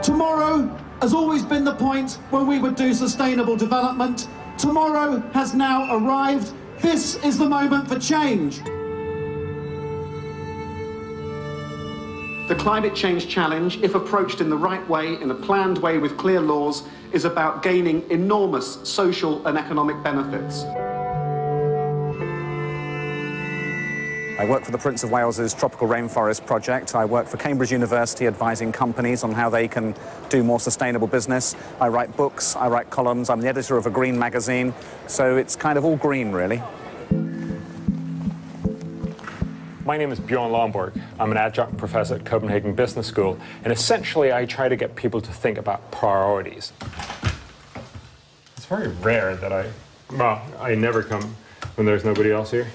Tomorrow has always been the point when we would do sustainable development. Tomorrow has now arrived. This is the moment for change. The climate change challenge, if approached in the right way, in a planned way with clear laws, is about gaining enormous social and economic benefits. I work for the Prince of Wales's Tropical Rainforest Project. I work for Cambridge University advising companies on how they can do more sustainable business. I write books, I write columns, I'm the editor of a green magazine, so it's kind of all green, really. My name is Bjørn Lomborg. I'm an adjunct professor at Copenhagen Business School, and essentially I try to get people to think about priorities. It's very rare that I never come when there's nobody else here.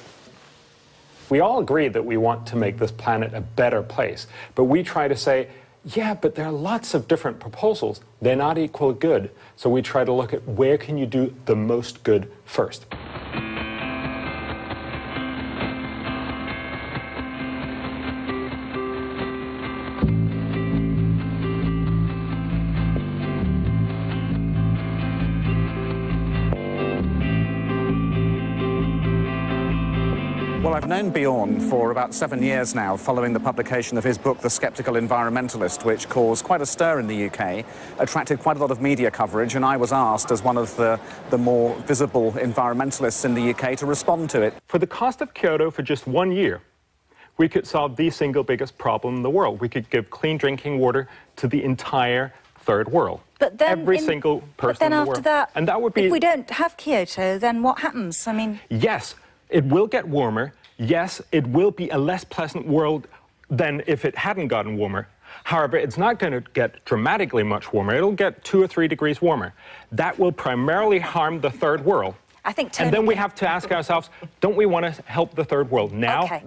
We all agree that we want to make this planet a better place, but we try to say, yeah, but there are lots of different proposals. They're not equal good. So we try to look at where can you do the most good first. Well, I've known Bjørn for about 7 years now, following the publication of his book, The Sceptical Environmentalist, which caused quite a stir in the UK, attracted quite a lot of media coverage, and I was asked, as one of the more visible environmentalists in the UK, to respond to it. For the cost of Kyoto for just 1 year, we could solve the single biggest problem in the world. We could give clean drinking water to the entire third world. But then every single person in the world. After that, and that would be, if we don't have Kyoto, then what happens? I mean... Yes, it will get warmer. Yes, it will be a less pleasant world than if it hadn't gotten warmer. However, it's not going to get dramatically much warmer. It'll get 2 or 3 degrees warmer. That will primarily harm the third world. I think and then we have to ask ourselves, don't we want to help the third world now? Okay.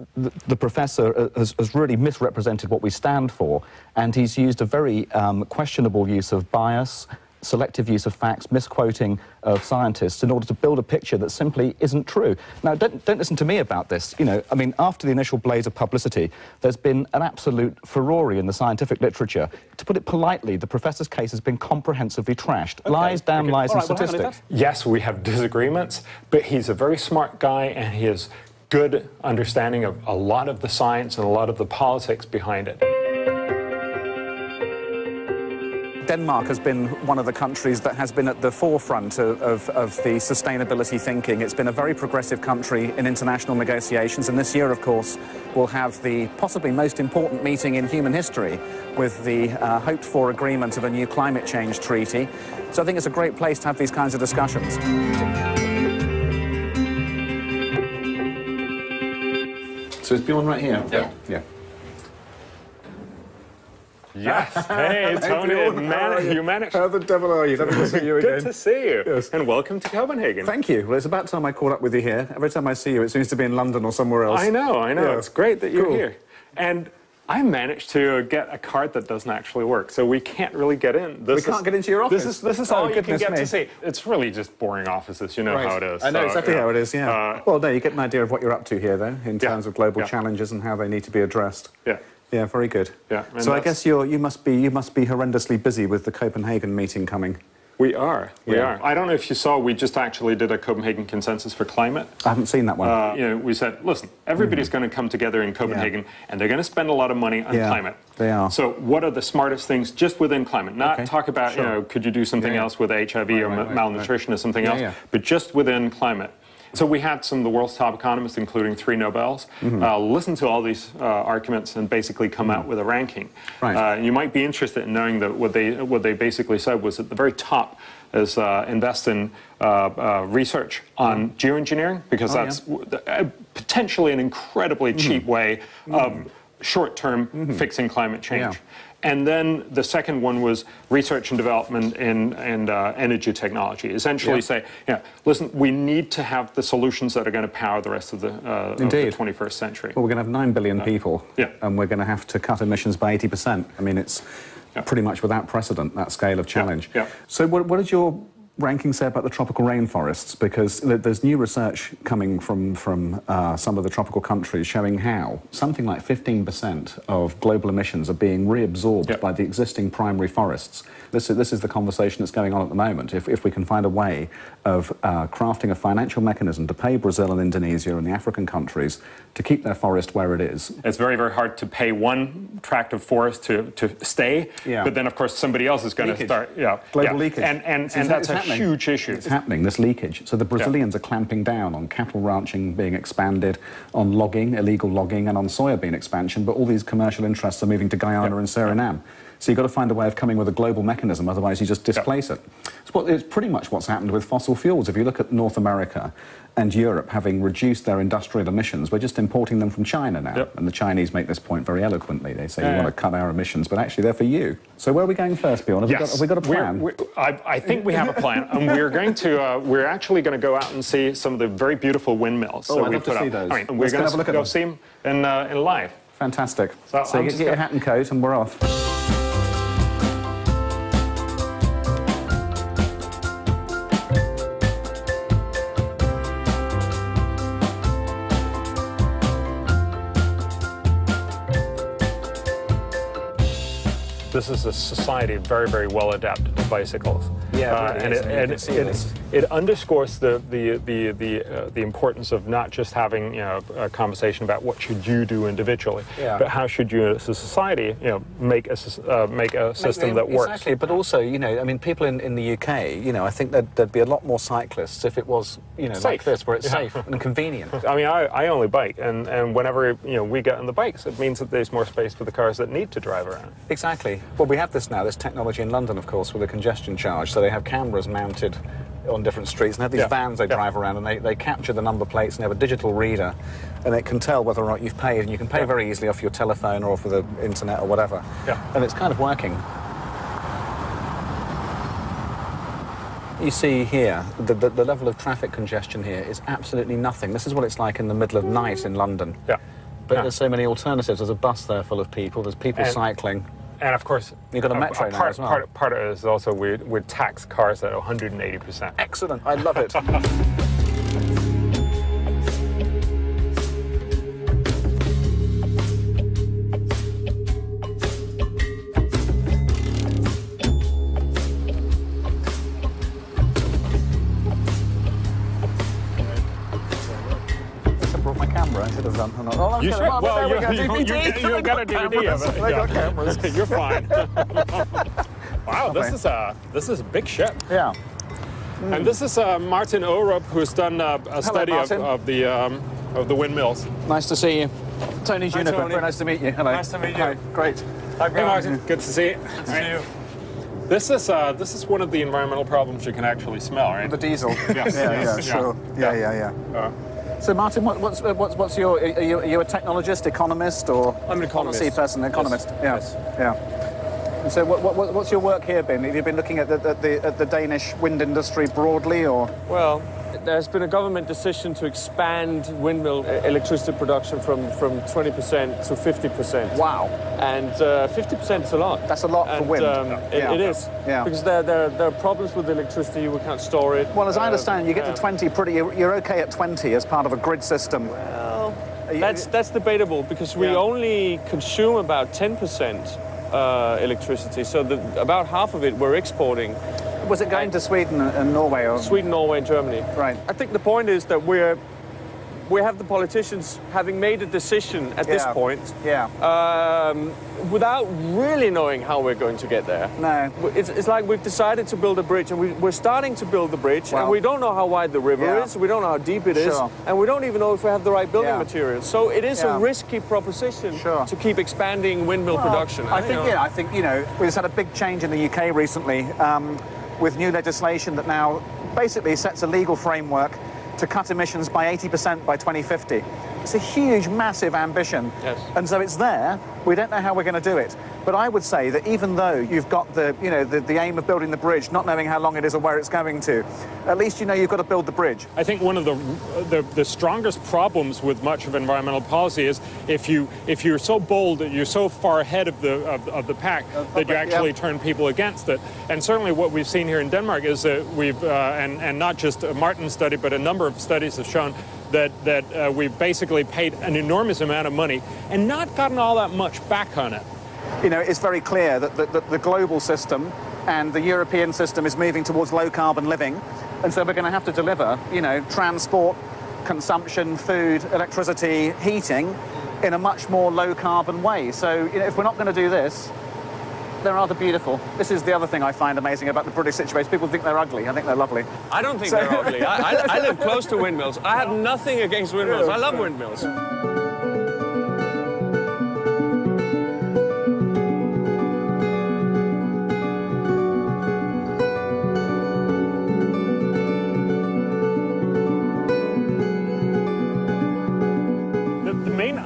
The professor has really misrepresented what we stand for, and he's used a very questionable use of bias, selective use of facts, misquoting of scientists in order to build a picture that simply isn't true. Now, don't listen to me about this. You know, I mean, after the initial blaze of publicity, there's been an absolute furore in the scientific literature. To put it politely, the professor's case has been comprehensively trashed. Okay. Lies, damn lies, and statistics. Yes, we have disagreements, but he's a very smart guy, and he has good understanding of a lot of the science and a lot of the politics behind it. Denmark has been one of the countries that has been at the forefront of the sustainability thinking. It's been a very progressive country in international negotiations, and this year, of course, we'll have the possibly most important meeting in human history with the hoped-for agreement of a new climate change treaty. So I think it's a great place to have these kinds of discussions. So is Bjørn right here? Yeah. Yeah. Yes. Hey, Tony, you managed. How the devil are you? Lovely to see you again. Good to see you. Yes. And welcome to Copenhagen. Thank you. Well, it's about time I caught up with you here. Every time I see you, it seems to be in London or somewhere else. I know. Yeah. It's great that you're Cool. here. And I managed to get a card that doesn't actually work, so we can't really get in. We can't get into your office? This is all you can get to see. It's really just boring offices. You know how it is. I know exactly how it is, yeah. Well, no, you get an idea of what you're up to here, though, in terms of global Yeah. challenges and how they need to be addressed. Yeah. Yeah, very good. Yeah. So I guess you must be horrendously busy with the Copenhagen meeting coming. We are. I don't know if you saw, we just actually did a Copenhagen consensus for climate. I haven't seen that one. You know, we said, listen, everybody's going to come together in Copenhagen, and they're going to spend a lot of money on climate. They are. So what are the smartest things just within climate? Not talk about, you know, could you do something else with HIV or malnutrition or something else, but just within climate. So we had some of the world's top economists, including 3 Nobels, listen to all these arguments and basically come out with a ranking. Right. You might be interested in knowing that what they basically said was at the very top is invest in research on geoengineering, because that's potentially an incredibly cheap way of short-term fixing climate change. Yeah. And then the second one was research and development in energy technology. Essentially say, listen, we need to have the solutions that are going to power the rest of the 21st century. Well, we're going to have 9 billion people, and we're going to have to cut emissions by 80%. I mean, it's pretty much without precedent, that scale of challenge. So what is your ranking say about the tropical rainforests? Because there's new research coming from some of the tropical countries showing how something like 15% of global emissions are being reabsorbed by the existing primary forests. This is the conversation that's going on at the moment. If we can find a way of crafting a financial mechanism to pay Brazil and Indonesia and the African countries to keep their forest where it is. It's very, very hard to pay one tract of forest to stay, but then, of course, somebody else is going to start... Global leakage. And that's a huge issue. It's happening, this leakage. So the Brazilians are clamping down on cattle ranching being expanded, on logging, illegal logging, and on soybean expansion, but all these commercial interests are moving to Guyana and Suriname. So you've got to find a way of coming with a global mechanism, otherwise you just displace it. It's pretty much what's happened with fossil fuels. If you look at North America and Europe having reduced their industrial emissions, we're just importing them from China now. And the Chinese make this point very eloquently. They say, you want to cut our emissions, but actually they're for you. So where are we going first, Bjørn? Have we got a plan? I think we have a plan, and we're actually going to go out and see some of the very beautiful windmills. Oh, I'd love to see those. I mean, we're going to go see them in live. Fantastic. So get your hat and coat and we're off. This is a society very, very well adapted to bicycles. Yeah, and it underscores the importance of not just having a conversation about what should you do individually, but how should you as a society make a system that works. Exactly, but also I mean people in the UK I think there'd be a lot more cyclists if it was like this where it's safe and convenient. I mean I only bike and whenever we get on the bikes it means that there's more space for the cars that need to drive around. Exactly. Well, we have this technology in London, of course, with a congestion charge. So they have cameras mounted on different streets and have these vans they drive around, and they capture the number plates and have a digital reader, and it can tell whether or not you've paid, and you can pay very easily off your telephone or off the internet or whatever. And it's kind of working. You see here, the level of traffic congestion here is absolutely nothing. This is what it's like in the middle of night in London. But there's so many alternatives. There's a bus there full of people, there's people cycling. And of course, you've got a metro now as well. Part of it is also we tax cars at 180%. Excellent, I love it. My camera, I should have done. Oh, you should. Well, you got a DVD of it. I got cameras. You're fine. Wow, this is a big ship. Yeah. And this is Martin Orup, who's done a study of the windmills. Nice to see you. Tony Juniper. Tony. Very nice to meet you. Hello. Nice to meet you. Hi. Great. Hi, Martin. Good to see you. Good to see you. This is one of the environmental problems you can actually smell, right? The diesel. Yes. Yeah, sure. Yeah. So, Martin, what's your? Are you a technologist, economist, or? I'm an economist. Policy person, economist. Yes. Yeah. And so, what's your work here been? Have you been looking at the Danish wind industry broadly, or? Well, there's been a government decision to expand windmill electricity production from 20% to 50%. Wow. And 50% is a lot. That's a lot for wind. It is. Yeah. Because there are problems with electricity. We can't store it. Well, as I understand, you get to 20 you're okay at 20 as part of a grid system. Well, that's debatable because we only consume about 10% electricity. So about half of it we're exporting. Was it going to Sweden and Norway? Or? Sweden, Norway, and Germany. Right. I think the point is that we have the politicians having made a decision at this point without really knowing how we're going to get there. No. It's like we've decided to build a bridge, and we're starting to build the bridge, and we don't know how wide the river is, we don't know how deep it is, and we don't even know if we have the right building materials. So it is a risky proposition to keep expanding windmill production. I think we've just had a big change in the UK recently with new legislation that now basically sets a legal framework to cut emissions by 80% by 2050. It's a huge, massive ambition. Yes. And so it's there. We don't know how we're going to do it. But I would say that even though you've got the, you know, the aim of building the bridge, not knowing how long it is or where it's going to, at least you know you've got to build the bridge. I think one of the strongest problems with much of environmental policy is if you're so bold that you're so far ahead of the pack that you actually turn people against it. And certainly what we've seen here in Denmark is that we've and not just a Martin study, but a number of studies have shown that we've basically paid an enormous amount of money and not gotten all that much back on it. You know, it's very clear that the global system and the European system is moving towards low-carbon living, and so we're going to have to deliver, you know, transport, consumption, food, electricity, heating in a much more low-carbon way. So, you know, if we're not going to do this, they're rather beautiful. This is the other thing I find amazing about the British situation. People think they're ugly. I think they're lovely. I don't think they're ugly. I live close to windmills. I have nothing against windmills. I love windmills.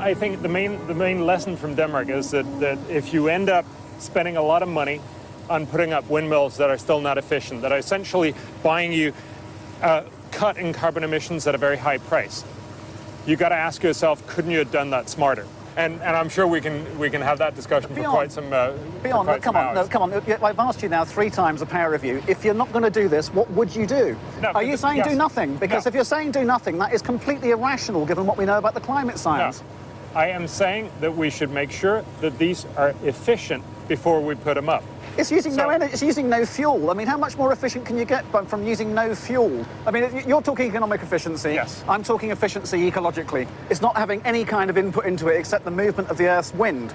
I think the main lesson from Denmark is that if you end up spending a lot of money on putting up windmills that are still not efficient, that are essentially buying you a cut in carbon emissions at a very high price, you got to ask yourself, couldn't you have done that smarter? And I'm sure we can have that discussion for quite some hours. Come on. I've asked you now 3 times a pair of you. If you're not going to do this, what would you do? No, are you saying do nothing? Because if you're saying do nothing, that is completely irrational given what we know about the climate science. No. I am saying that we should make sure that these are efficient before we put them up. It's using no energy. It's using no fuel. I mean, how much more efficient can you get from using no fuel? I mean, you're talking economic efficiency. Yes. I'm talking efficiency ecologically. It's not having any kind of input into it except the movement of the Earth's wind.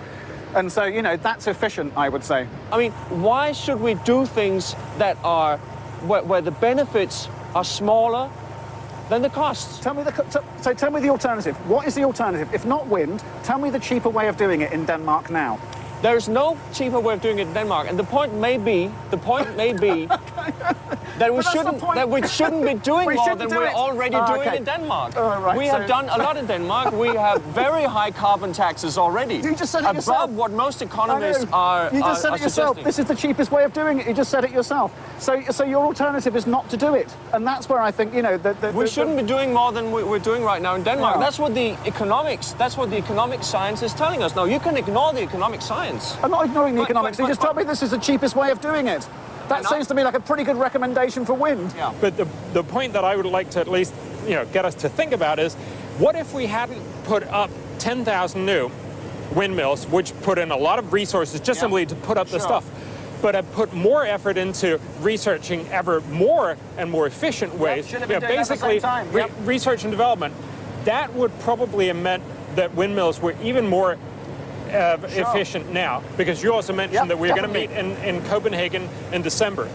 And so, you know, that's efficient, I would say. I mean, why should we do things that are where the benefits are smaller than the costs? Tell me the alternative. What is the alternative? If not wind, tell me the cheaper way of doing it in Denmark now. There is no cheaper way of doing it in Denmark, and the point may be that we shouldn't be doing more than we're already doing in Denmark. Right, we have done a lot in Denmark. We have very high carbon taxes already. You just said it yourself. Above what most economists are You just said it yourself. Suggesting. This is the cheapest way of doing it. You just said it yourself. So your alternative is not to do it, and that's where I think, you know, we shouldn't be doing more than we're doing right now in Denmark. No. That's what the economic science is telling us. Now you can ignore the economic science. I'm not ignoring the economics. You just told me this is the cheapest way of doing it. That seems to me like a pretty good recommendation for wind. Yeah. But the point that I would like to at least, you know, get us to think about is, what if we hadn't put up 10,000 new windmills, which put in a lot of resources just simply to put up the stuff, but have put more effort into researching ever more and more efficient ways, basically research and development. That would probably have meant that windmills were even more efficient now, because you also mentioned that we're going to meet in Copenhagen in December.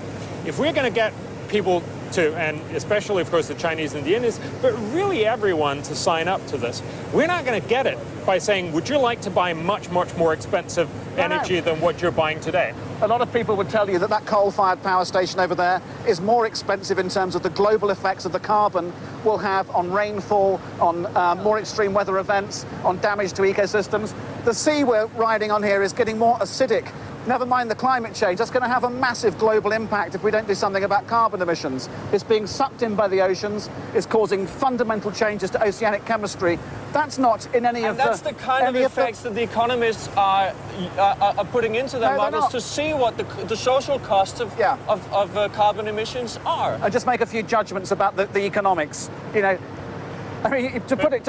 If we're going to get people to, and especially of course the Chinese and the Indians, but really everyone to sign up to this, we're not going to get it by saying, would you like to buy much more expensive energy than what you're buying today? A lot of people would tell you that that coal-fired power station over there is more expensive in terms of the global effects of the carbon will have on rainfall, on more extreme weather events, on damage to ecosystems. The sea we're riding on here is getting more acidic. Never mind the climate change. That's going to have a massive global impact if we don't do something about carbon emissions. It's being sucked in by the oceans. It's causing fundamental changes to oceanic chemistry. That's not in any of the... That's the kind of effects that the economists are putting into their models to see what the social costs of carbon emissions are. I just make a few judgments about the economics. You know, I mean, to put it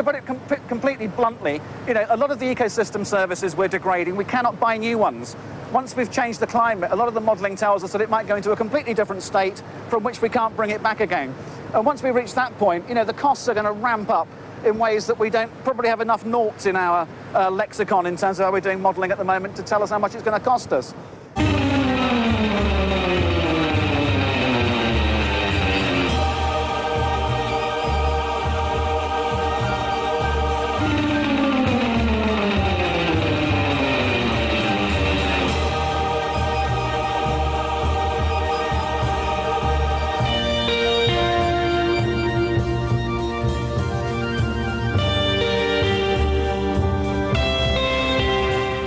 completely bluntly, you know, a lot of the ecosystem services we're degrading. We cannot buy new ones. Once we've changed the climate, a lot of the modelling tells us that it might go into a completely different state from which we can't bring it back again. And once we reach that point, you know, the costs are going to ramp up in ways that we don't probably have enough noughts in our lexicon in terms of how we're doing modelling at the moment to tell us how much it's going to cost us.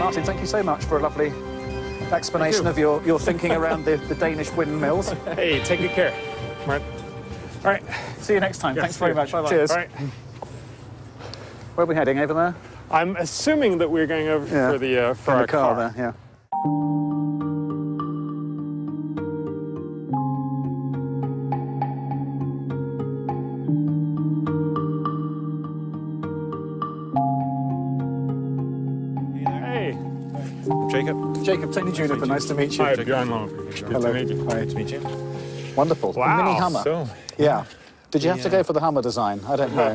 Martin, thank you so much for a lovely explanation of your thinking around the Danish windmills. Hey, take good care. Right. All right. See you next time. Yeah, Thanks very much. Bye-bye. Cheers. All right. Where are we heading? Over there? I'm assuming that we're going over for our car. car. There, yeah. Jacob. Jacob, Tony Juniper, nice to meet you. Hi, Bjørn Lomborg. Good Hello. to meet you. Hi. Nice to meet you. Wonderful. Wow. A mini Hummer. So, yeah. Did you have to go for the Hummer design? I don't know.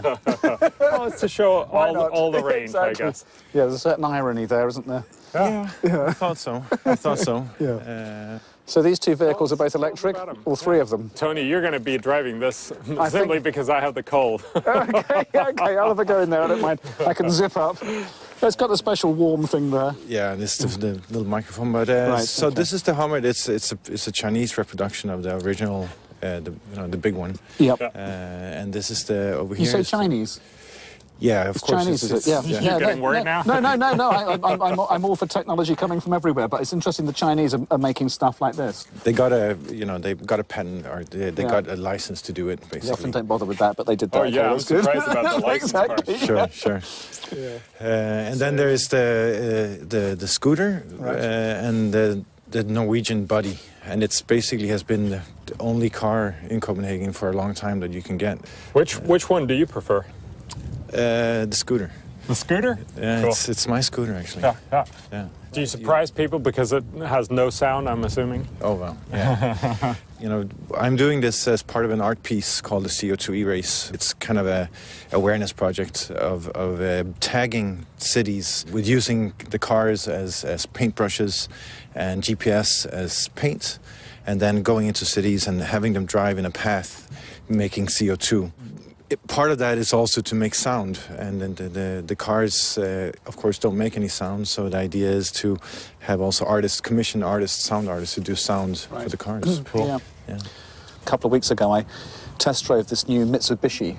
well, it's to show all the range, exactly. I guess. Yeah, there's a certain irony there, isn't there? Yeah. I thought so. I thought so. Yeah. So these two vehicles are both electric, all three of them? Tony, you're going to be driving this simply because I have the cold. Okay, I'll have a go in there, I don't mind. I can zip up. It's got a special warm thing there. Yeah, this is the little microphone. But so this is the Hummer. It's a Chinese reproduction of the original, the big one. Yep. And this is the over here. You say Chinese? Yeah, of course. Chinese, is it? Yeah. You're getting worried now? No. I'm all for technology coming from everywhere, but it's interesting the Chinese are making stuff like this. They got a patent, or they got a license to do it, basically. They often don't bother with that, but they did that. Oh, yeah, I'm surprised about the license part. Sure. Yeah. And then there is the scooter, right. And the Norwegian Buddy. And it's basically has been the only car in Copenhagen for a long time that you can get. Which one do you prefer? The scooter. The scooter? Yeah, cool. it's my scooter, actually. Yeah. Do you surprise people because it has no sound, I'm assuming? Oh, well, yeah. I'm doing this as part of an art piece called the CO2 E-Race. It's kind of a awareness project of tagging cities with using the cars as paintbrushes and GPS as paint, and then going into cities and having them drive in a path making CO2. Part of that is also to make sound, and then the cars, of course, don't make any sound. So the idea is to have also commission artists, sound artists, who do sound for the cars. Cool. Yeah. A couple of weeks ago, I test drove this new Mitsubishi.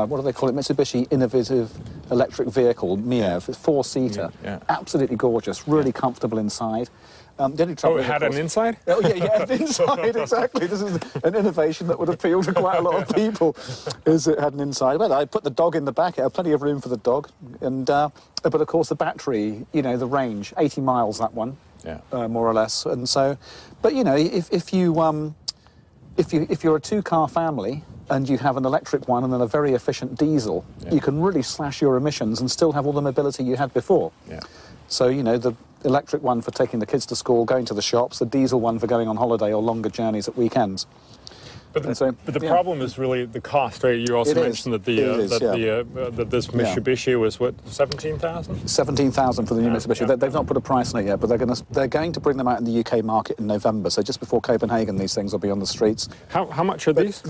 What do they call it? Mitsubishi Innovative Electric Vehicle, MIEV, four-seater. Yeah. Absolutely gorgeous, really comfortable inside. The only trouble it had an inside? Oh, yeah, an inside, exactly. This is an innovation that would appeal to quite a lot of people, is it had an inside. Well, I put the dog in the back. It had plenty of room for the dog. And but, of course, the battery, the range, 80 miles, that one, more or less. And so, but, if you're a two-car family and you have an electric one and then a very efficient diesel, you can really slash your emissions and still have all the mobility you had before. Yeah. So, the electric one for taking the kids to school, going to the shops, the diesel one for going on holiday or longer journeys at weekends. But the problem is really the cost, right? You also mentioned that that this Mitsubishi was what, 17,000? 17,000 for the new Mitsubishi. They've not put a price on it yet, but they're going to bring them out in the UK market in November. So just before Copenhagen, these things will be on the streets. How much are these?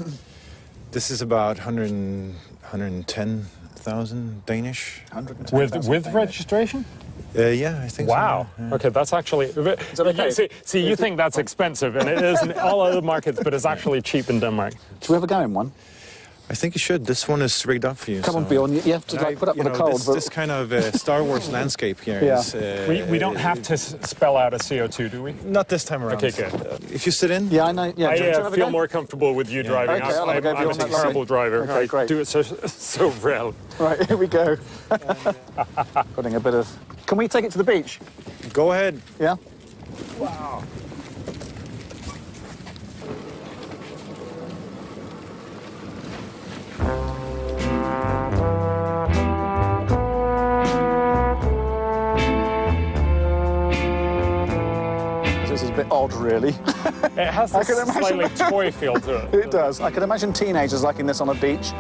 This is about 110,000 Danish. With registration? Yeah, I think so. Wow. Yeah. Okay, that's actually... See, you think that's expensive, and it is in all other markets, but it's actually cheap in Denmark. Do we ever go in one? I think you should. This one is rigged up for you. Come on, Bjorn, you have to put up with the cold. This kind of Star Wars landscape here is... we don't have to spell out a CO2, do we? Not this time around. Okay, good. If you sit in... Yeah, I know. Yeah, I feel more comfortable with you driving. Okay, I'm a terrible driver. Okay, great. I do it so well. Right, here we go. Putting a bit of... Can we take it to the beach? Go ahead. Yeah? Wow. This is a bit odd, really. It has a slightly toy feel to it. It does. I can imagine teenagers liking this on a beach.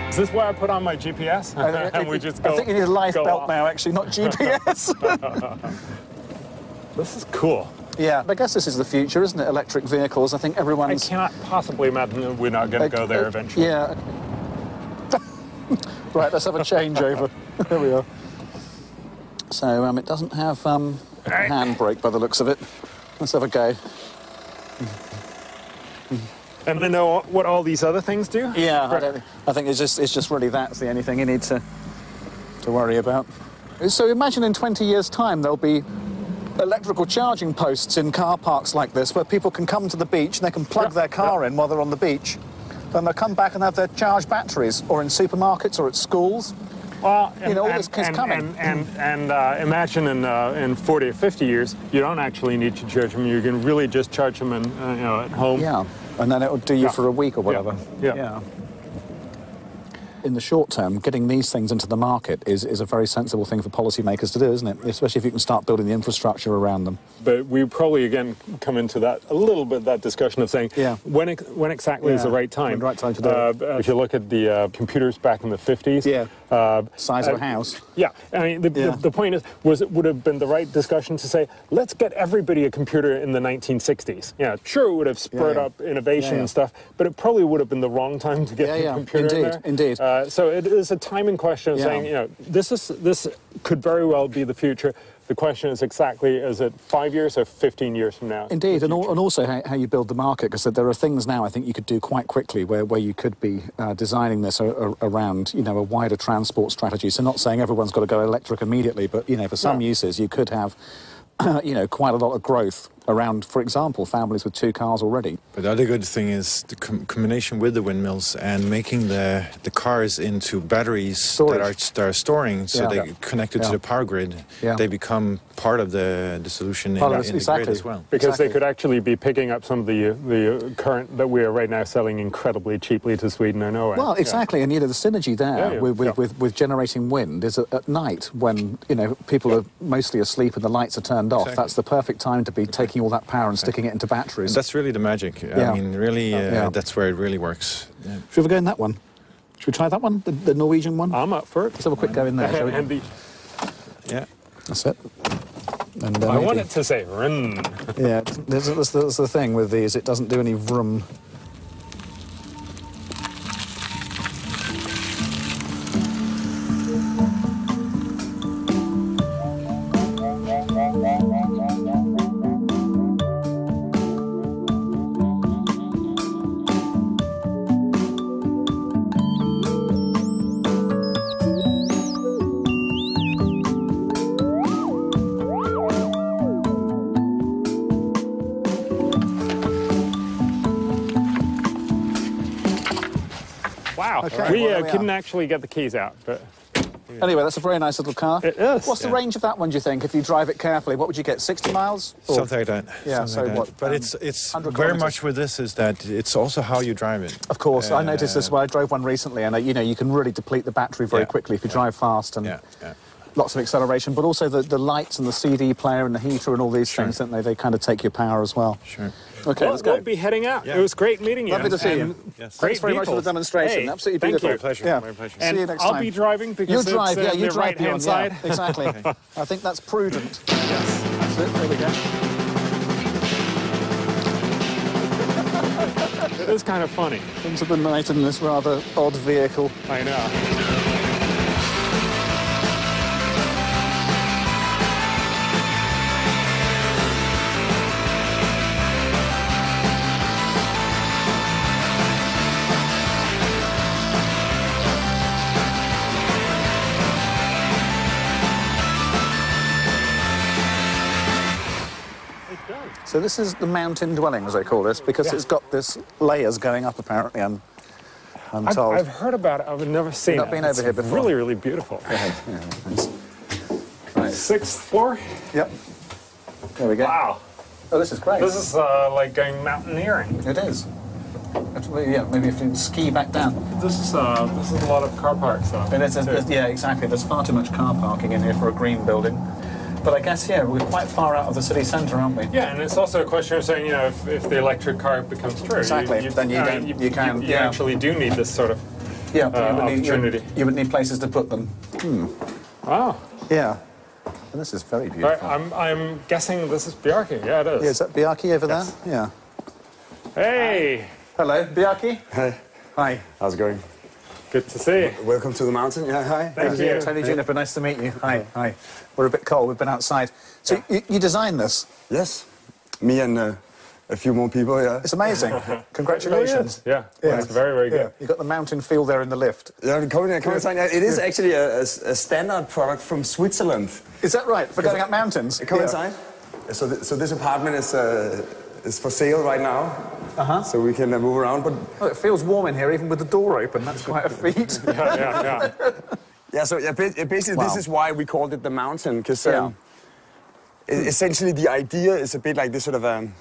Is this where I put on my GPS? And we just go. I think you need a life belt off. now, actually, not GPS. This is cool. Yeah, I guess this is the future, isn't it? Electric vehicles. I think everyone's... I cannot possibly imagine that we're not going to go there eventually. Yeah. Right, let's have a changeover. There we are. So, it doesn't have a handbrake by the looks of it. Let's have a go. And to know what all these other things do? Yeah, I think it's just really that's the only thing you need to worry about. So imagine in 20 years' time there'll be electrical charging posts in car parks like this where people can come to the beach and they can plug their car in while they're on the beach. Then they'll come back and have their charged batteries, or in supermarkets or at schools. Well, all this is coming. And imagine in 40 or 50 years, you don't actually need to charge them. You can really just charge them at home. Yeah, and then it'll do you for a week or whatever. Yeah. In the short term, getting these things into the market is a very sensible thing for policymakers to do, isn't it? Especially if you can start building the infrastructure around them. But we probably, again, come into that a little bit, that discussion of saying, when exactly is the right time? When the right time to do it. If you look at the computers back in the 50s. Size of a house. Yeah, I mean, the point is, it would have been the right discussion to say, let's get everybody a computer in the 1960s. Yeah, sure, it would have spurred up innovation and stuff, but it probably would have been the wrong time to get the computer in there. Indeed. So it is a timing question of saying, this could very well be the future. The question is exactly, is it 5 years or 15 years from now? Indeed, and also how you build the market, because there are things now I think you could do quite quickly where you could be designing this around, a wider transport strategy. So not saying everyone's got to go electric immediately, but, for some uses you could have, quite a lot of growth around, for example, families with 2 cars already. But the other good thing is the combination with the windmills and making the cars into batteries that are storing, so they connected to the power grid. They become part of the solution in the grid as well. Because they could actually be picking up some of the current that we are right now selling incredibly cheaply to Sweden or Norway. Well, exactly, and the synergy there with generating wind is at night when people are mostly asleep and the lights are turned off. That's the perfect time to be taking all that power and sticking it into batteries. And that's really the magic. I mean, really, that's where it really works. Should we ever go in that one? Should we try that one, the Norwegian one? I'm up for it. Let's have a quick go in there, shall we? Yeah. That's it. And, I want it to say vroom. Yeah, that's the thing with these. It doesn't do any vroom. Wow. Okay. We couldn't actually get the keys out, but... Anyway, that's a very nice little car. It is. What's the range of that one, do you think, if you drive it carefully? What would you get, 60 miles? Or? Something like that. Yeah, something like that. But it's very much with this is that it's also how you drive it. Of course, I noticed this when I drove one recently, and you can really deplete the battery very quickly if you drive fast, and lots of acceleration, but also the lights and the CD player and the heater and all these things, don't they? They kind of take your power as well. Sure. Okay, let's go. We'll be heading out. It was great meeting you. Lovely to see you. Yes. Thanks very much for the demonstration. Hey, absolutely thank beautiful. you. My pleasure. Yeah. My pleasure. And see you next I'll time. be driving because you it's drive, the you drive right-hand side. Yeah, exactly. I think that's prudent. Yes. That's it. There we go. It is kind of funny. Into the night in this rather odd vehicle. I know. So this is the mountain dwelling, as they call this, because it's got this layers going up, apparently, I'm told. I've heard about it. I've never seen it. You've not been over here before? Really, really beautiful. Yeah, thanks. Right. 6th floor? Yep. There we go. Wow. Oh, this is great. This is like going mountaineering. It is. Actually, yeah, maybe if you ski back down. This is a lot of car parks, though. Yeah, exactly. There's far too much car parking in here for a green building. But I guess, yeah, we're quite far out of the city centre, aren't we? Yeah, and it's also a question of saying, if the electric car becomes true, exactly, then you actually do need this sort of opportunity. You would need places to put them. Wow. Yeah. And this is very beautiful. Right, I'm guessing this is Bjarke. Yeah, it is. Yeah, is that Bjarke over there? Yeah. Hey. Hello, Bjarke. Hey. Hi. How's it going? Good to see you. Welcome to the mountain. Yeah, hi. Thank you. Tony Juniper, nice to meet you. Hi. Hi. We're a bit cold. We've been outside. So you designed this? Yes. Me and a few more people here. It's amazing. Congratulations. Yeah, it's very, very good. You've got the mountain feel there in the lift. Yeah, it is actually a standard product from Switzerland. Is that right? For going up mountains? Come inside. So this apartment is for sale right now. So we can move around. But it feels warm in here, even with the door open. That's quite a feat. Yeah, so basically this is why we called it the mountain, because essentially the idea is a bit like this sort of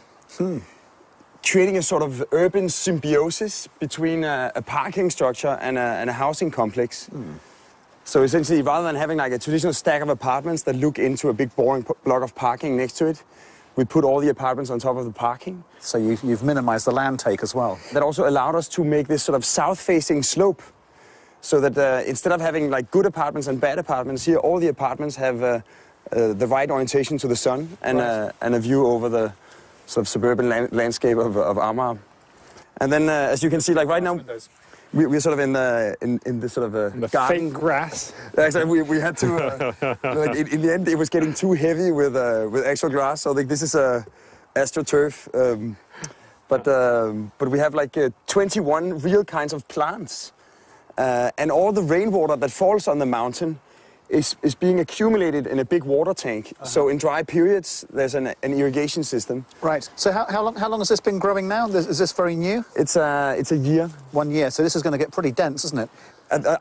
creating a sort of urban symbiosis between a parking structure and a housing complex. So essentially, rather than having like a traditional stack of apartments that look into a big boring block of parking next to it, we put all the apartments on top of the parking. So you've minimized the land take as well. That also allowed us to make this sort of south-facing slope. So that instead of having like good apartments and bad apartments here, all the apartments have the right orientation to the sun and a view over the sort of suburban landscape of Amager. And then, as you can see, like right now, we're sort of in the sort of the garden fake grass. Actually, we had to. Like, in the end, it was getting too heavy with actual grass. So like this is AstroTurf, but we have like 21 real kinds of plants. And all the rainwater that falls on the mountain is being accumulated in a big water tank. So in dry periods, there's an irrigation system. Right. So how long has this been growing now? Is this very new? It's a year. 1 year. So this is going to get pretty dense, isn't it?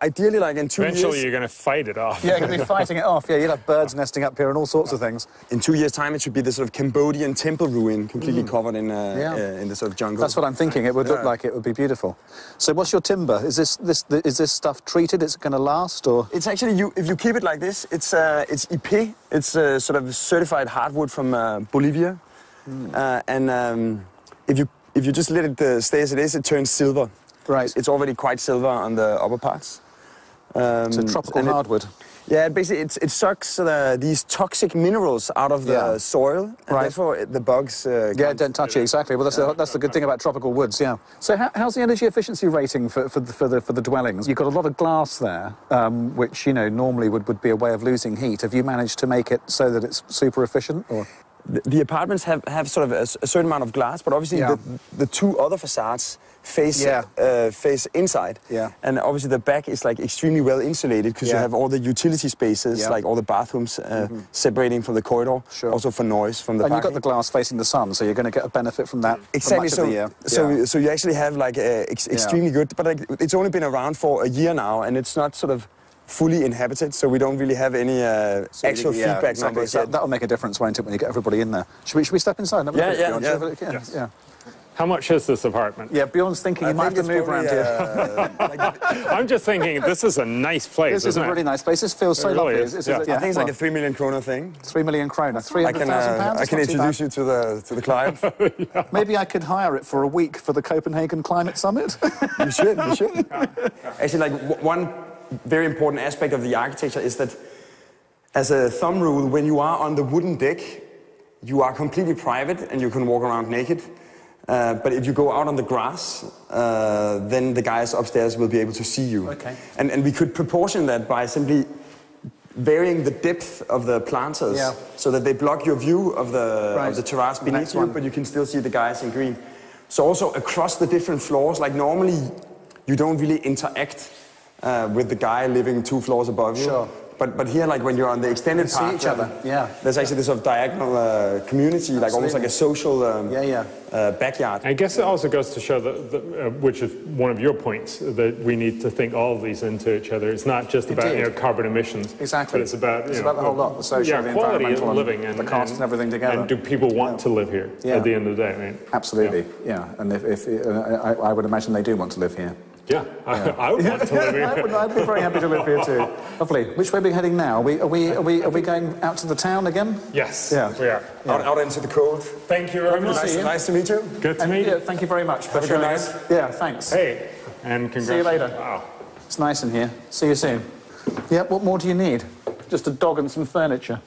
Ideally, like in 2 years... Eventually, you're going to fight it off. Yeah, you're going to be fighting it off. Yeah, you'll have birds nesting up here and all sorts of things. In 2 years' time, it should be the sort of Cambodian temple ruin, completely covered in the sort of jungle. That's what I'm thinking. It would look like it would be beautiful. So what's your timber? Is this stuff treated? Is it going to last, or...? It's actually, if you keep it like this, it's IP. It's sort of certified hardwood from Bolivia. If you just let it stay as it is, it turns silver. Right. It's already quite silver on the upper parts. It's a tropical hardwood. Yeah, basically it sucks these toxic minerals out of the soil, and therefore the bugs... don't touch it, exactly. Well, that's the good thing about tropical woods, yeah. So how's the energy efficiency rating for the dwellings? You've got a lot of glass there, which, you know, normally would be a way of losing heat. Have you managed to make it so that it's super efficient, or...? The apartments have sort of a certain amount of glass, but obviously the two other facades face inside. Yeah. And obviously the back is like extremely well insulated because you have all the utility spaces, like all the bathrooms separating from the corridor, also for noise from the parking. And you've got the glass facing the sun, so you're going to get a benefit from that exactly. for much of the year. So you actually have like extremely good, but like, it's only been around for a year now, and it's not sort of fully inhabited, so we don't really have any actual feedback numbers. So that'll make a difference, won't it, when you get everybody in there? Should we step inside? Yeah. How much is this apartment? Yeah, Bjorn's thinking he might have to move around here. I'm just thinking, this is a nice place, This is a really nice place. This feels so lovely. I think it's like a 3 million kroner thing. 3 million kroner, 300,000 pounds? I can introduce you to the client. Maybe I could hire it for a week for the Copenhagen Climate Summit. You should. Actually, like one very important aspect of the architecture is that, as a thumb rule, when you are on the wooden deck, you are completely private and you can walk around naked. But if you go out on the grass, then the guys upstairs will be able to see you. Okay. And we could proportion that by simply varying the depth of the planters so that they block your view of the terrace beneath you, but you can still see the guys in green. So also across the different floors, like normally you don't really interact with the guy living 2 floors above you. Sure. But here, like when you're on the extended part, see each other. Yeah. There's actually this sort of diagonal community, like almost like a social backyard. I guess it also goes to show that which is one of your points, that we need to think all of these into each other. It's not just about carbon emissions. Exactly. But it's about the whole lot, the social, the quality of environmental, living, and the cost and everything together. And do people want to live here at the end of the day? Right? Absolutely. Yeah. And I would imagine they do want to live here. Yeah, I would want to live here. I'd be very happy to live here too. Lovely. Which way are we heading now? Are we going out to the town again? Yes, we are. Out into the cold. Thank you very much. Nice to meet you. Good to meet you. Thank you very much. Have a good night. Yeah, thanks. Hey, and congrats. See you later. Wow. It's nice in here. See you soon. Yeah, what more do you need? Just a dog and some furniture.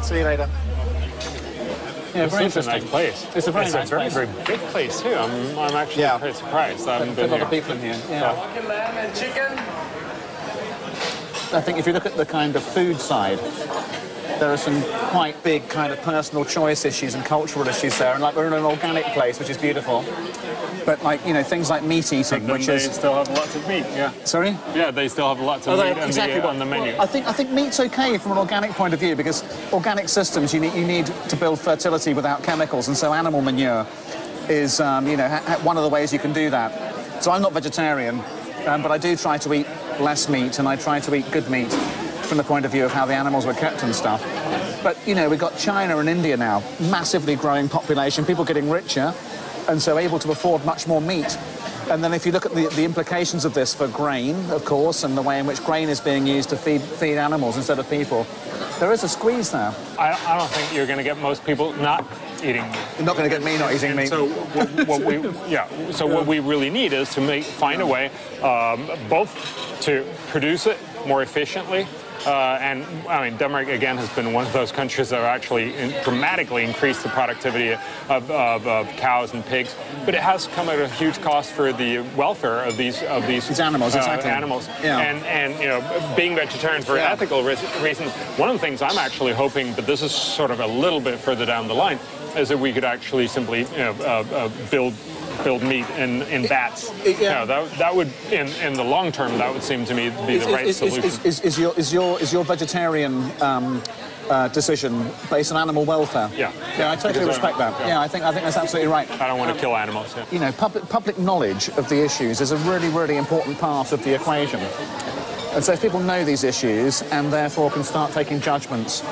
right, see you later. Yeah, very This is a nice place. It's a very nice place. Very big place too. I'm actually quite surprised. I haven't been a lot here. of people in here. Yeah. Lamb and chicken. I think if you look at the kind of food side, there are some quite big kind of personal choice issues and cultural issues there. And like we're in an organic place, which is beautiful. But like, you know, things like meat eating, which they is... still have lots of meat, yeah. Sorry? Yeah, they still have lots of meat on the menu. I think meat's okay from an organic point of view because organic systems, you need to build fertility without chemicals, and so animal manure is, you know, one of the ways you can do that. So I'm not vegetarian, but I do try to eat less meat, and I try to eat good meat from the point of view of how the animals were kept and stuff. But, you know, we've got China and India now, massively growing population, people getting richer, and so able to afford much more meat. And then if you look at the implications of this for grain, of course, and the way in which grain is being used to feed animals instead of people, there is a squeeze there. I don't think you're going to get most people not eating meat. You're not going to get me not eating meat. So what we really need is to find a way both to produce it more efficiently. And I mean, Denmark again has been one of those countries that have actually dramatically increased the productivity of cows and pigs, but it has come at a huge cost for the welfare of these animals. Exactly. Animals. Yeah. And you know, being vegetarian for ethical reasons, one of the things I'm actually hoping, but this is sort of a little bit further down the line, is that we could actually simply build meat in vats. Yeah. That would, in the long term, that would seem to me to be the right solution. Is your vegetarian decision based on animal welfare? Yeah. Yeah, I totally respect that. Yeah, I think that's absolutely right. I don't want to kill animals. Yeah. You know, public knowledge of the issues is a really, really important part of the equation. And so if people know these issues and therefore can start taking judgments,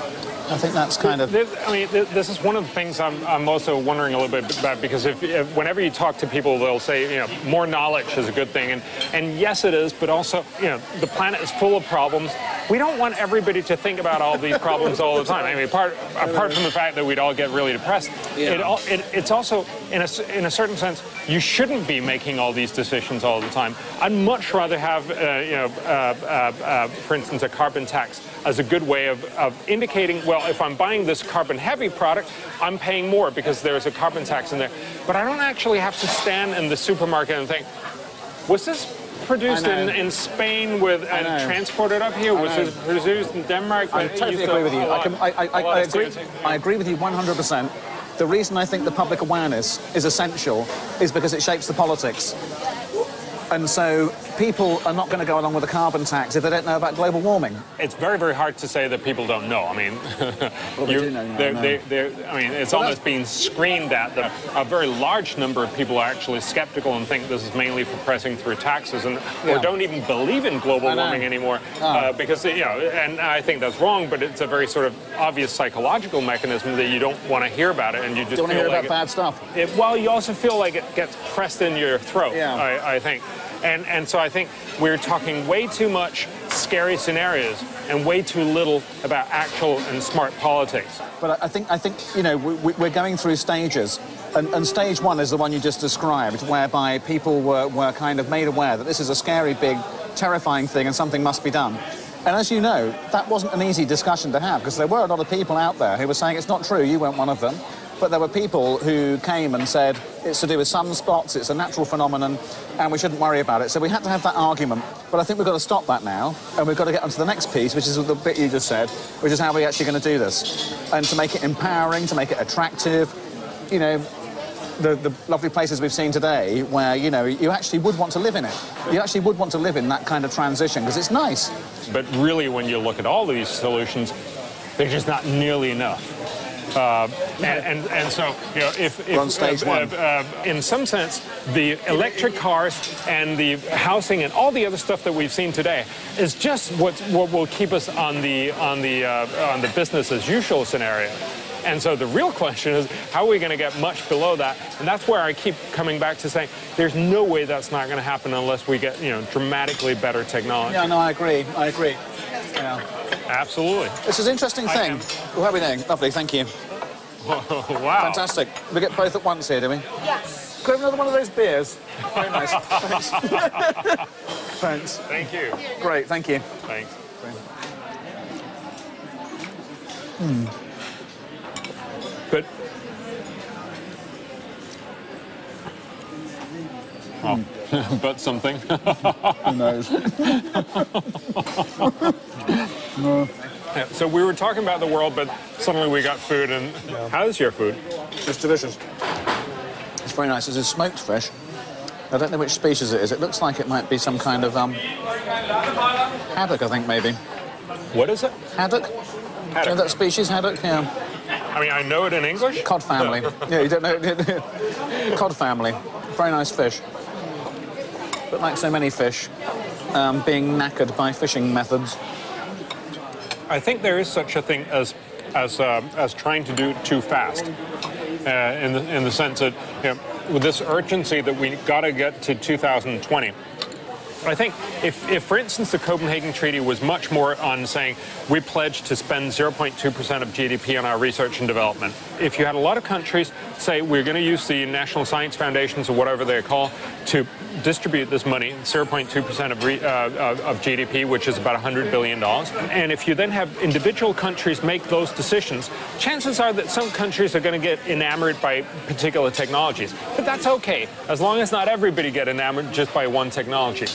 I think that's kind of... I mean, this is one of the things I'm also wondering a little bit about, because if whenever you talk to people, they'll say, you know, more knowledge is a good thing. And yes, it is, but also, you know, the planet is full of problems. We don't want everybody to think about all these problems all the time. I mean, apart from the fact that we'd all get really depressed, it's also, in a certain sense, you shouldn't be making all these decisions all the time. I'd much rather have, for instance, a carbon tax as a good way of indicating, well, if I'm buying this carbon-heavy product, I'm paying more because there's a carbon tax in there. But I don't actually have to stand in the supermarket and think, was this produced in Spain and transported up here? Was it produced in Denmark? I totally agree with you. I agree with you 100%. The reason I think the public awareness is essential is because it shapes the politics. And so people are not going to go along with a carbon tax if they don't know about global warming. It's very, very hard to say that people don't know. I mean, well, they do know, I mean, it's almost being screamed at that a very large number of people are actually skeptical and think this is mainly for pressing through taxes, or don't even believe in global warming anymore, because, you know, and I think that's wrong, but it's a very sort of obvious psychological mechanism that you don't want to hear about it, and you just don't feel hear like about bad stuff. Well, you also feel like it gets pressed in your throat, I think. And so I think we're talking way too much scary scenarios and way too little about actual and smart politics. But I think you know, we're going through stages, and stage one is the one you just described, whereby people were kind of made aware that this is a scary, big, terrifying thing and something must be done. And as you know, that wasn't an easy discussion to have, because there were a lot of people out there who were saying it's not true, you weren't one of them. But there were people who came and said it's to do with sunspots, it's a natural phenomenon, and we shouldn't worry about it. So we had to have that argument. But I think we've got to stop that now, and we've got to get onto the next piece, which is the bit you just said, which is how we're actually going to do this. And to make it empowering, to make it attractive, you know, the lovely places we've seen today where, you know, you actually would want to live in it. You actually would want to live in that kind of transition, because it's nice. But really, when you look at all these solutions, they're just not nearly enough. And so, you know, if on stage one. In some sense, the electric cars and the housing and all the other stuff that we've seen today is just what will keep us on the business as usual scenario. And so the real question is, how are we going to get much below that? And that's where I keep coming back to saying, there's no way that's not going to happen unless we get, you know, dramatically better technology. Yeah, no, I agree. Yeah. Absolutely. This is an interesting thing. Well, how are we doing? Lovely, thank you. Wow. Fantastic. We get both at once here, do we? Yes. Could I have another one of those beers? Very nice. Thanks. Thanks. Thank you. Great, thank you. Thanks. Well, but something. Who knows? Yeah, so we were talking about the world, but suddenly we got food, and how's your food? It's delicious. It's very nice. It's a smoked fish. I don't know which species it is. It looks like it might be some kind of haddock, I think, maybe. What is it? Haddock? Haddock. You know that species, haddock? Yeah. I mean, I know it in English. Cod family. Yeah, you don't know. Cod family. Very nice fish. But like so many fish, being knackered by fishing methods. I think there is such a thing as trying to do it too fast, in the sense that, you know, with this urgency that we got to get to 2020. I think if, for instance, the Copenhagen Treaty was much more on saying we pledge to spend 0.2% of GDP on our research and development. If you had a lot of countries say we're going to use the national science foundations or whatever they're called to distribute this money, 0.2% of GDP, which is about $100 billion. And if you then have individual countries make those decisions, chances are that some countries are going to get enamored by particular technologies. But that's okay, as long as not everybody get enamored just by one technology.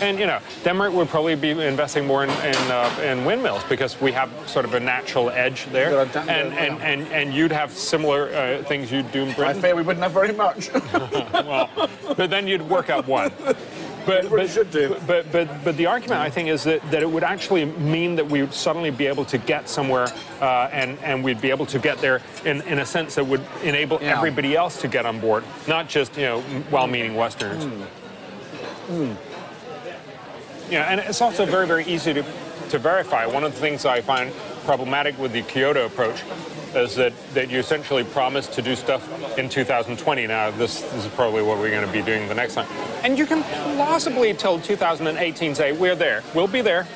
And, you know, Denmark would probably be investing more in windmills because we have sort of a natural edge there. And you'd have similar things you'd do in Britain. I fear we wouldn't have very much. Well, but then you'd work out one. But the argument, I think, is that it would actually mean that we would suddenly be able to get somewhere and we'd be able to get there in a sense that would enable everybody else to get on board, not just, you know, well-meaning Westerners. Yeah, and it's also very, very easy to verify. One of the things I find problematic with the Kyoto approach is that you essentially promise to do stuff in 2020. Now, this is probably what we're going to be doing the next time. And you can plausibly till 2018 say, we're there, we'll be there.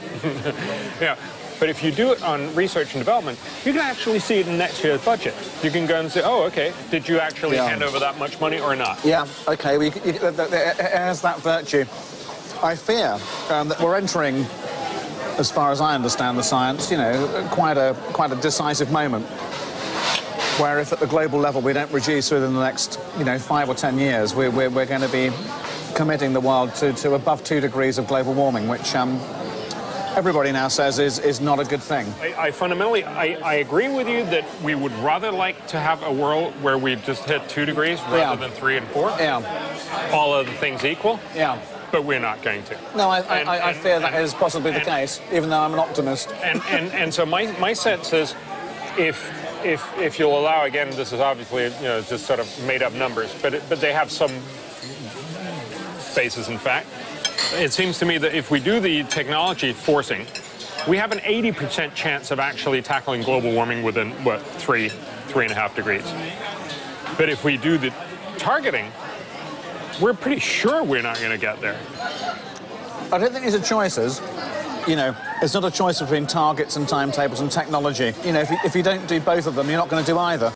Yeah. But if you do it on research and development, you can actually see it in next year's budget. You can go and say, oh, okay, did you actually hand over that much money or not? Yeah, okay, it has that virtue. I fear that we're entering, as far as I understand the science, you know, quite a decisive moment, where if at the global level we don't reduce within the next, you know, 5 or 10 years, we're going to be committing the world to above 2 degrees of global warming, which everybody now says is not a good thing. I fundamentally agree with you that we would rather like to have a world where we just hit 2 degrees rather than 3 and 4. Yeah. All other things equal. Yeah. But we're not going to. No, I fear that is possibly the case, even though I'm an optimist. And so my sense is, if you'll allow, again, this is obviously, you know, just sort of made up numbers, but they have some basis in fact. It seems to me that if we do the technology forcing, we have an 80% chance of actually tackling global warming within, what, 3.5 degrees. But if we do the targeting, we're pretty sure we're not going to get there. I don't think these are choices. You know, it's not a choice between targets and timetables and technology. You know, if you don't do both of them, you're not going to do either.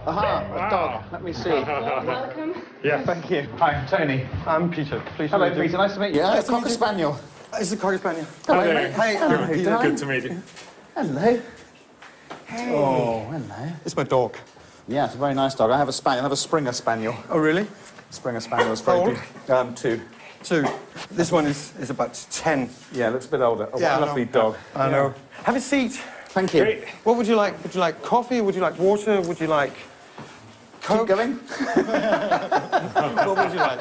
Aha, a dog. Let me see. Welcome. Yeah. Thank you. Hi, I'm Tony. I'm Peter. Hello, Peter. Nice to meet you. Nice a Cocker Spaniel. It's a Cocker Spaniel. Hello, there. mate. Hi, Peter. Good to meet you. Hello. Hey. Oh, hello. It's my dog. Yeah, it's a very nice dog. I have a Spaniel. I have a Springer Spaniel. Oh, really? Springer Spaniel is very good. 2. 2. This one is about 10. Yeah, looks a bit older. Oh, Yeah, what a lovely dog. I know. Have a seat. Thank you. Great. What would you like? Would you like coffee? Would you like water? Would you like Coke? Keep going. What would you like?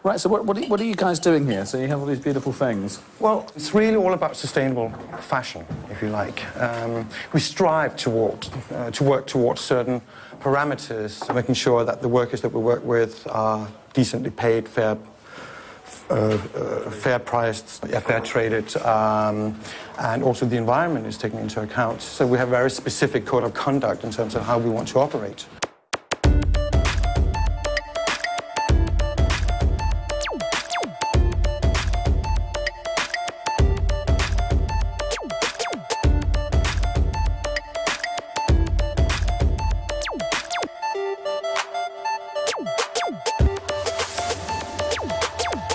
Right, so what are you guys doing here? So you have all these beautiful things. Well, it's really all about sustainable fashion, if you like. We strive to work towards certain parameters, making sure that the workers that we work with are decently paid, fair priced, fair traded, and also the environment is taken into account. So we have a very specific code of conduct in terms of how we want to operate.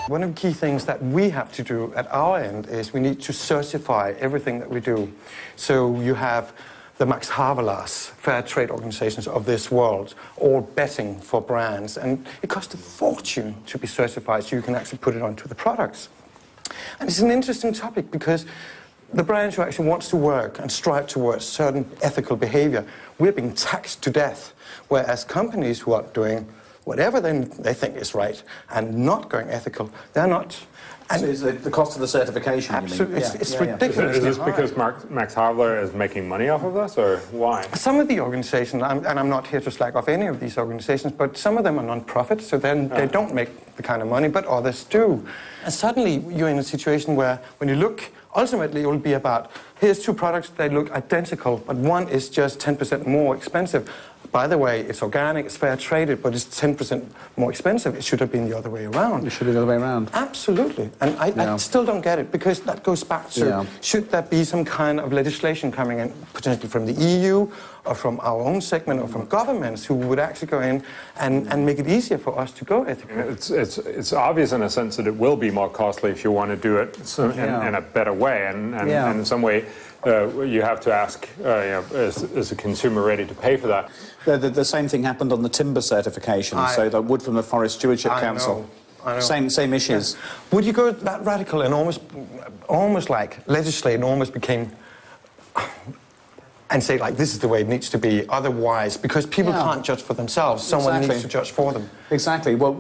One of the key things that we have to do at our end is we need to certify everything that we do. So you have the Max Havelaars fair trade organizations of this world all betting for brands, and it costs a fortune to be certified so you can actually put it onto the products. And it's an interesting topic because the brands who actually wants to work and strive towards certain ethical behavior, we're being taxed to death, whereas companies who are doing whatever they think is right and not going ethical, they're not. And so is the cost of the certification? Absolutely, it's ridiculous. Is this because Max Havelaar is making money off of this, or why? Some of the organizations, and I'm not here to slag off any of these organizations, but some of them are non-profit, so then they don't make the kind of money, but others do. And suddenly you're in a situation where, when you look, ultimately it will be about, here's two products, they look identical, but one is just 10% more expensive. By the way, it's organic, it's fair traded, but it's 10% more expensive. It should have been the other way around. It should have been the other way around. Absolutely. And I still don't get it, because that goes back to, should there be some kind of legislation coming in, potentially from the EU, or from our own segment, or from governments who would actually go in and make it easier for us to go ethical? It's obvious in a sense that it will be more costly if you want to do it in a better way, and in some way you have to ask, is the consumer ready to pay for that? The same thing happened on the timber certification, so the wood from the Forest Stewardship Council. I know. Same issues. Yeah. Would you go that radical and almost like legislate and almost became and say, like, this is the way it needs to be, otherwise, because people can't judge for themselves, someone needs to judge for them. Exactly. Well,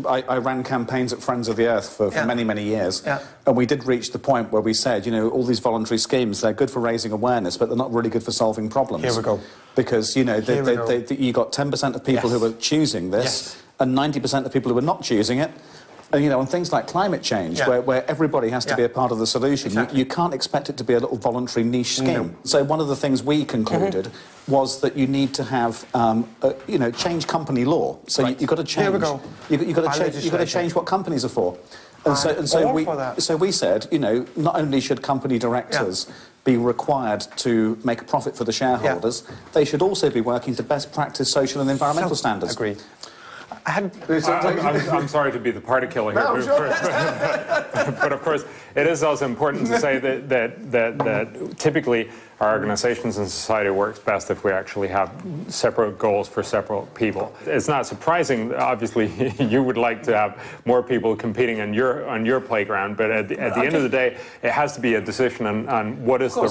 I ran campaigns at Friends of the Earth for many, many years, and we did reach the point where we said, all these voluntary schemes, they're good for raising awareness, but they're not really good for solving problems. Here we go. Because, you got 10% of people who are choosing this, and 90% of people who are not choosing it. And, on things like climate change, where everybody has to be a part of the solution, you can't expect it to be a little voluntary niche scheme. No. So one of the things we concluded was that you need to have, change company law. So you've got to change. Here we go. You've got to change what companies are for. And so we said, not only should company directors be required to make a profit for the shareholders, they should also be working to best practice social and environmental standards. Agreed. I'm sorry to be the party killer here, but of course it is also important to say that typically our organizations and society works best if we actually have separate goals for separate people. It's not surprising, obviously, you would like to have more people competing on your playground, but at the end of the day, it has to be a decision on what is the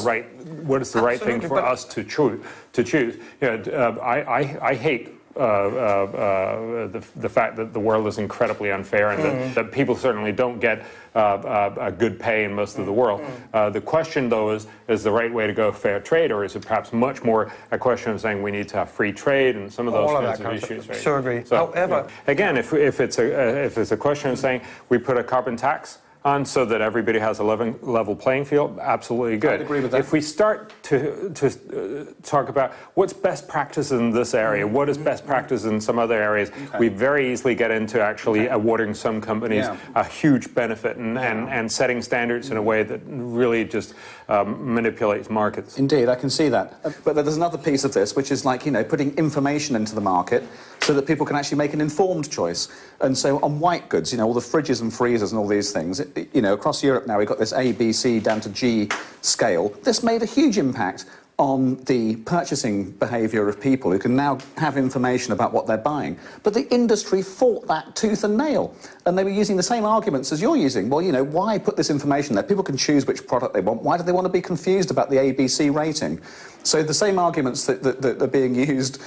right thing for us to choose. I hate the fact that the world is incredibly unfair and that people certainly don't get a good pay in most of the world. The question, though, is the right way to go fair trade, or is it perhaps much more a question of saying we need to have free trade and some of those kinds of issues? Right? So agree. So, however, again, if it's a question of saying we put a carbon tax on so that everybody has a level playing field, absolutely good. I'd agree with that. If we start to talk about what's best practice in this area, what is best practice in some other areas, we very easily get into actually awarding some companies a huge benefit and setting standards in a way that really just manipulates markets. Indeed, I can see that. But there's another piece of this, which is like, putting information into the market so that people can actually make an informed choice. And so on white goods, all the fridges and freezers and all these things, across Europe now we've got this A, B, C down to G scale. This made a huge impact on the purchasing behaviour of people who can now have information about what they're buying. But the industry fought that tooth and nail. And they were using the same arguments as you're using. Well, why put this information there? People can choose which product they want. Why do they want to be confused about the ABC rating? So the same arguments that are being used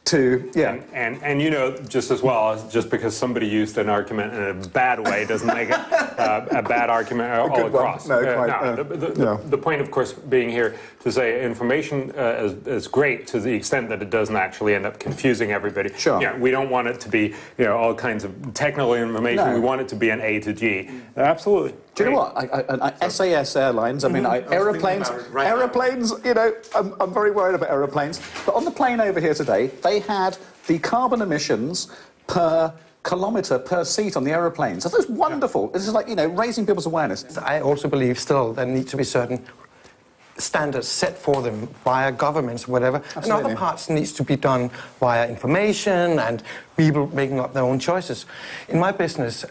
to, yeah. And you know, just as well, just because somebody used an argument in a bad way doesn't make it a bad argument all across. No, the point, of course, being here to say information is great to the extent that it doesn't actually end up confusing everybody. Sure. Yeah, we don't want it to be, you know, all kinds of technical information. No. We want it to be an A to G. Absolutely. Do you know what? SAS Airlines, I mean, aeroplanes, you know, I'm very worried about aeroplanes. But on the plane over here today, they had the carbon emissions per kilometre per seat on the aeroplanes. So that's wonderful. This is like, you know, raising people's awareness. I also believe still there need to be certain standards set for them via governments, whatever. Absolutely. And other parts needs to be done via information and people making up their own choices. In my business,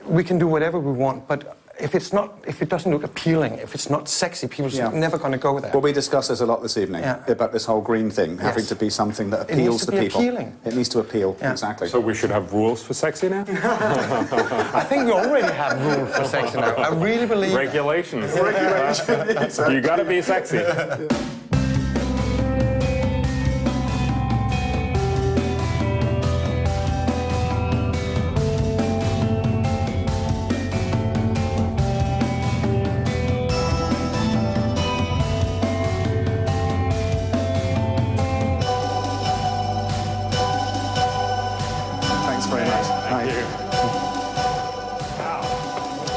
we can do whatever we want, but if it doesn't look appealing, if it's not sexy, people are never going to go there. Well, we discussed this a lot this evening about this whole green thing having to be something that appeals to people. Appealing. It needs to appeal, exactly. So we should have rules for sexy now? I think we already have rules for sexy now. I really believe... Regulations. You got to be sexy.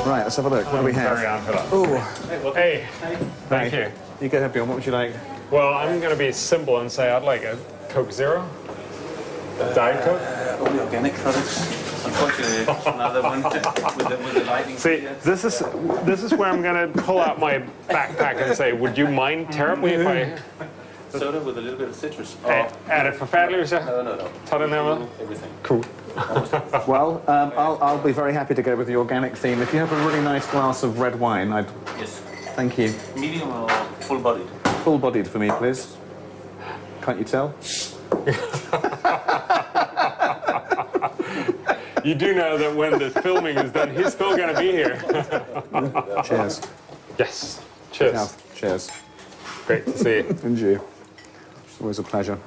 Right, let's have a look. What do we have? Very on for that. Oh, hey. Thank you. You go ahead, Bjorn. What would you like? Well, I'm going to be simple and say I'd like a Coke Zero. Diet Coke. Only organic products. Unfortunately, another one with the lighting. See, this is where I'm going to pull out my backpack and say, would you mind terribly if I... Soda with a little bit of citrus. Add it forfærdeligt, så? No. Tag det nærmere? Everything. Cool. Well, I'll be very happy to go with the organic theme. If you have a really nice glass of red wine, I'd... Yes. Thank you. Medium or full-bodied? Full-bodied for me, please. Can't you tell? You do know that when the filming is done, he's still going to be here. Cheers. Yes. Cheers. Cheers. Great to see you. And you. Always a pleasure.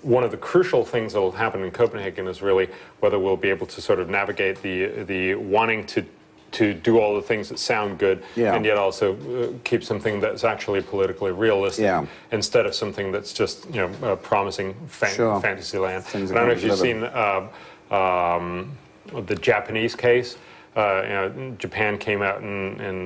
One of the crucial things that will happen in Copenhagen is really whether we'll be able to sort of navigate the wanting to do all the things that sound good and yet also keep something that's actually politically realistic instead of something that's just, you know, promising fantasy land. I don't know if you've seen the Japanese case. You know, Japan came out in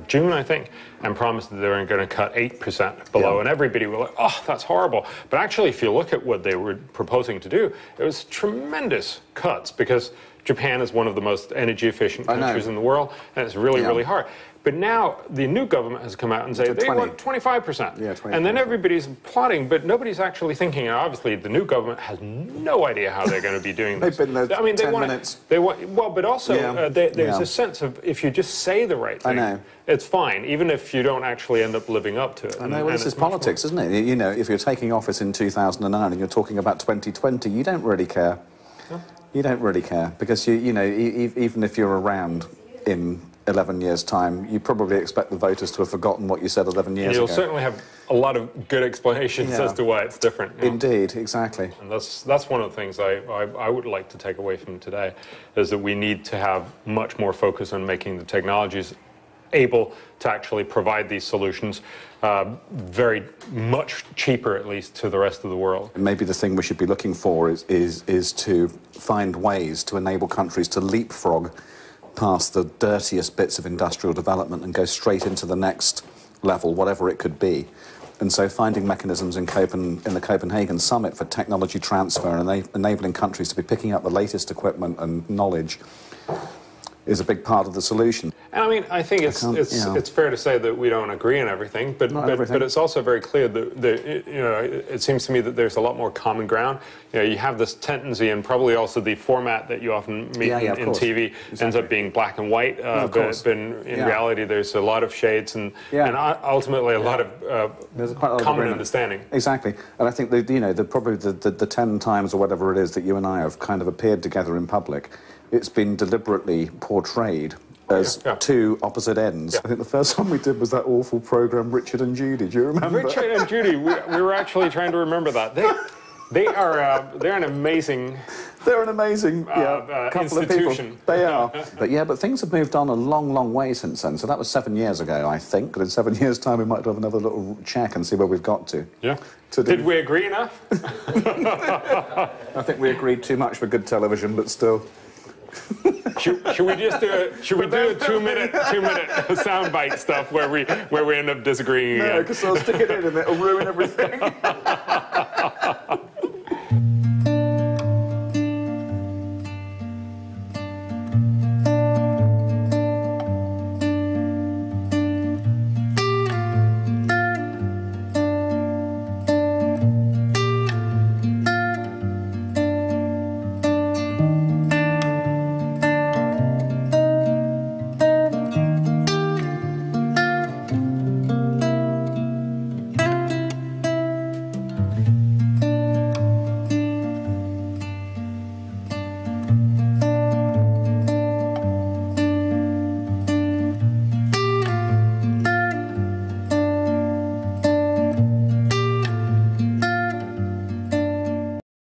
June, I think, and promised that they were going to cut 8% below, and everybody was like, oh, that's horrible. But actually, if you look at what they were proposing to do, it was tremendous cuts, because Japan is one of the most energy-efficient countries in the world, and it's really, really hard. But now the new government has come out and said they want 25%. Yeah, 25%. And then everybody's plotting, but nobody's actually thinking. And obviously, the new government has no idea how they're going to be doing this. They've been there 10 minutes. They want, well, but also there's a sense of if you just say the right thing, it's fine, even if you don't actually end up living up to it. I know, well, this is politics, isn't it? You know, if you're taking office in 2009 and you're talking about 2020, you don't really care. Huh? You don't really care, because, you know, even if you're around in 11 years' time, you probably expect the voters to have forgotten what you said 11 years ago. You'll certainly have a lot of good explanations as to why it's different. You know? Indeed, exactly. And that's one of the things I would like to take away from today, is that we need to have much more focus on making the technologies able to actually provide these solutions very much cheaper, at least, to the rest of the world. Maybe the thing we should be looking for is to find ways to enable countries to leapfrog past the dirtiest bits of industrial development and go straight into the next level, whatever it could be. And so finding mechanisms in the Copenhagen summit for technology transfer and enabling countries to be picking up the latest equipment and knowledge is a big part of the solution. And I mean, I think it's fair to say that we don't agree on everything, but it's also very clear that you know, it seems to me that there's a lot more common ground. You know, you have this tendency, and probably also the format that you often meet in TV ends up being black and white, but in reality there's a lot of shades and ultimately a lot of common understanding. Exactly, and I think probably the 10 times or whatever it is that you and I have kind of appeared together in public, it's been deliberately portrayed as two opposite ends. I think the first one we did was that awful programme Richard and Judy. Do you remember? Richard and Judy, we were actually trying to remember that. They're an amazing. They're an amazing couple institution. Of people. They are. But things have moved on a long, long way since then. So that was 7 years ago, I think. But in 7 years' time, we might have another little check and see where we've got to. Yeah. Did we agree enough? I think we agreed too much for good television, but still. Should we just do a two-minute soundbite stuff where we end up disagreeing again? No, because I'll stick it in and it'll ruin everything.